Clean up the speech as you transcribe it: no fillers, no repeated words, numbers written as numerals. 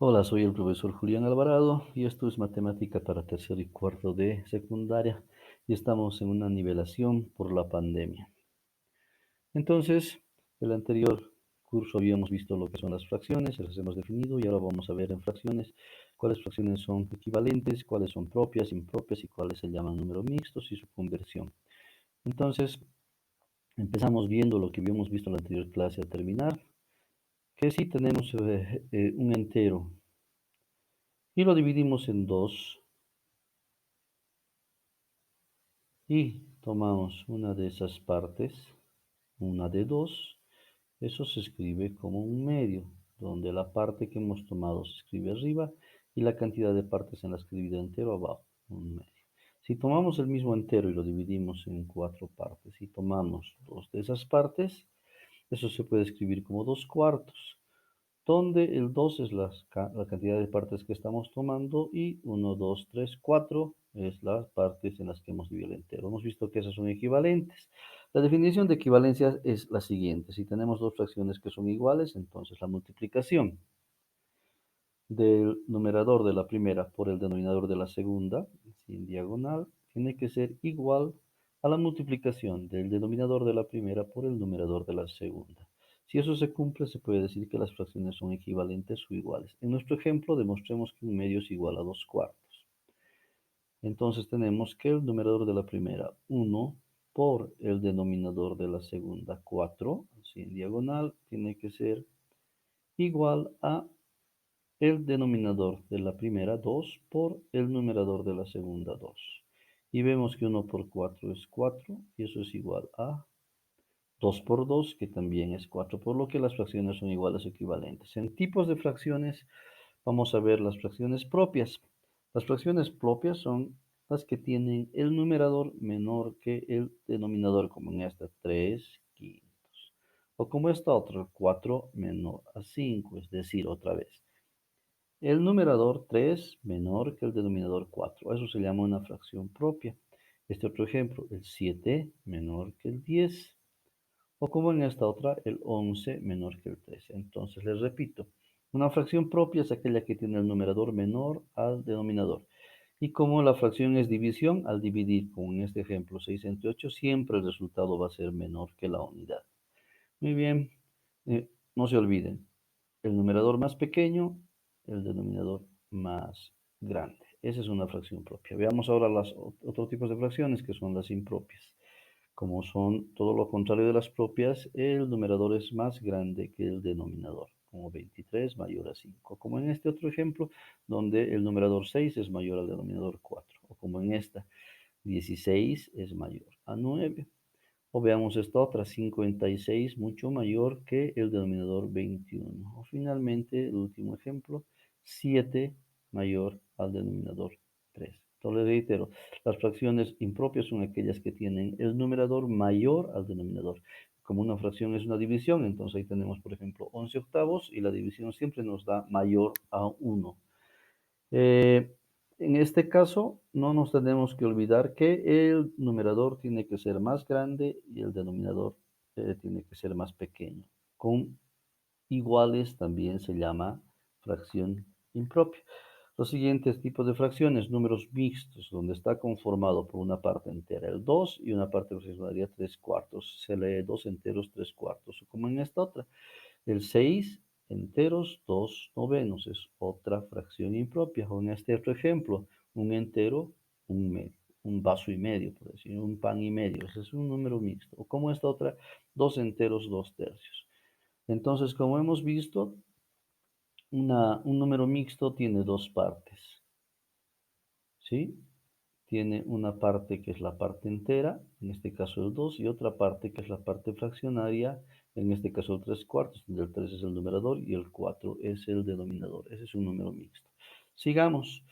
Hola, soy el profesor Julián Alvarado y esto es matemática para tercero y cuarto de secundaria y estamos en una nivelación por la pandemia. Entonces, el anterior curso habíamos visto lo que son las fracciones, las hemos definido y ahora vamos a ver en fracciones cuáles fracciones son equivalentes, cuáles son propias, impropias y cuáles se llaman números mixtos y su conversión. Entonces, empezamos viendo lo que habíamos visto en la anterior clase al terminar, que si tenemos un entero y lo dividimos en dos, y tomamos una de esas partes, una de 2, eso se escribe como un medio, donde la parte que hemos tomado se escribe arriba y la cantidad de partes en la escribida entero abajo, un medio. Si tomamos el mismo entero y lo dividimos en 4 partes y tomamos 2 de esas partes, eso se puede escribir como 2 cuartos, donde el 2 es la cantidad de partes que estamos tomando y 1, 2, 3, 4 es las partes en las que hemos dividido el entero. Hemos visto que esas son equivalentes. La definición de equivalencia es la siguiente. Si tenemos dos fracciones que son iguales, entonces la multiplicación del numerador de la primera por el denominador de la segunda, así en diagonal, tiene que ser igual a la multiplicación del denominador de la primera por el numerador de la segunda. Si eso se cumple, se puede decir que las fracciones son equivalentes o iguales. En nuestro ejemplo, demostremos que un medio es igual a 2 cuartos. Entonces tenemos que el numerador de la primera, 1, por el denominador de la segunda, 4, así en diagonal, tiene que ser igual a el denominador de la primera, 2, por el numerador de la segunda, 2. Y vemos que 1 por 4 es 4, y eso es igual a 2 por 2, que también es 4, por lo que las fracciones son iguales o equivalentes. En tipos de fracciones, vamos a ver las fracciones propias. Las fracciones propias son las que tienen el numerador menor que el denominador, como en esta 3 quintos. O como esta otra, 4 menor a 5, es decir, otra vez. El numerador 3 menor que el denominador 4. Eso se llama una fracción propia. Este otro ejemplo, el 7 menor que el 10. O como en esta otra, el 11 menor que el 13. Entonces, les repito, una fracción propia es aquella que tiene el numerador menor al denominador. Y como la fracción es división, al dividir, como en este ejemplo, 6 entre 8, siempre el resultado va a ser menor que la unidad. Muy bien, no se olviden, el numerador más pequeño, el denominador más grande. Esa es una fracción propia. Veamos ahora los otros tipos de fracciones que son las impropias. Como son todo lo contrario de las propias, el numerador es más grande que el denominador, como 23 mayor a 5. Como en este otro ejemplo, donde el numerador 6 es mayor al denominador 4. O como en esta, 16 es mayor a 9. O veamos esta otra, 56 mucho mayor que el denominador 21. O finalmente, el último ejemplo, 7 mayor al denominador 3. Entonces les reitero, las fracciones impropias son aquellas que tienen el numerador mayor al denominador. Como una fracción es una división, entonces ahí tenemos, por ejemplo, 11 octavos y la división siempre nos da mayor a 1. En este caso, no nos tenemos que olvidar que el numerador tiene que ser más grande y el denominador tiene que ser más pequeño. Con iguales también se llama fracción impropia. Los siguientes tipos de fracciones, números mixtos, donde está conformado por una parte entera, el 2, y una parte fraccionaria 3 cuartos. Se lee 2 enteros, 3 cuartos, como en esta otra. El 6 enteros, 2 novenos, es otra fracción impropia. O en este otro ejemplo, un entero, un vaso y medio, por decir, un pan y medio. Ese es un número mixto. O como esta otra, 2 enteros, 2 tercios. Entonces, como hemos visto, un número mixto tiene dos partes, ¿sí? Tiene una parte que es la parte entera, en este caso el 2, y otra parte que es la parte fraccionaria, en este caso el 3 cuartos, donde el 3 es el numerador y el 4 es el denominador. Ese es un número mixto. Sigamos.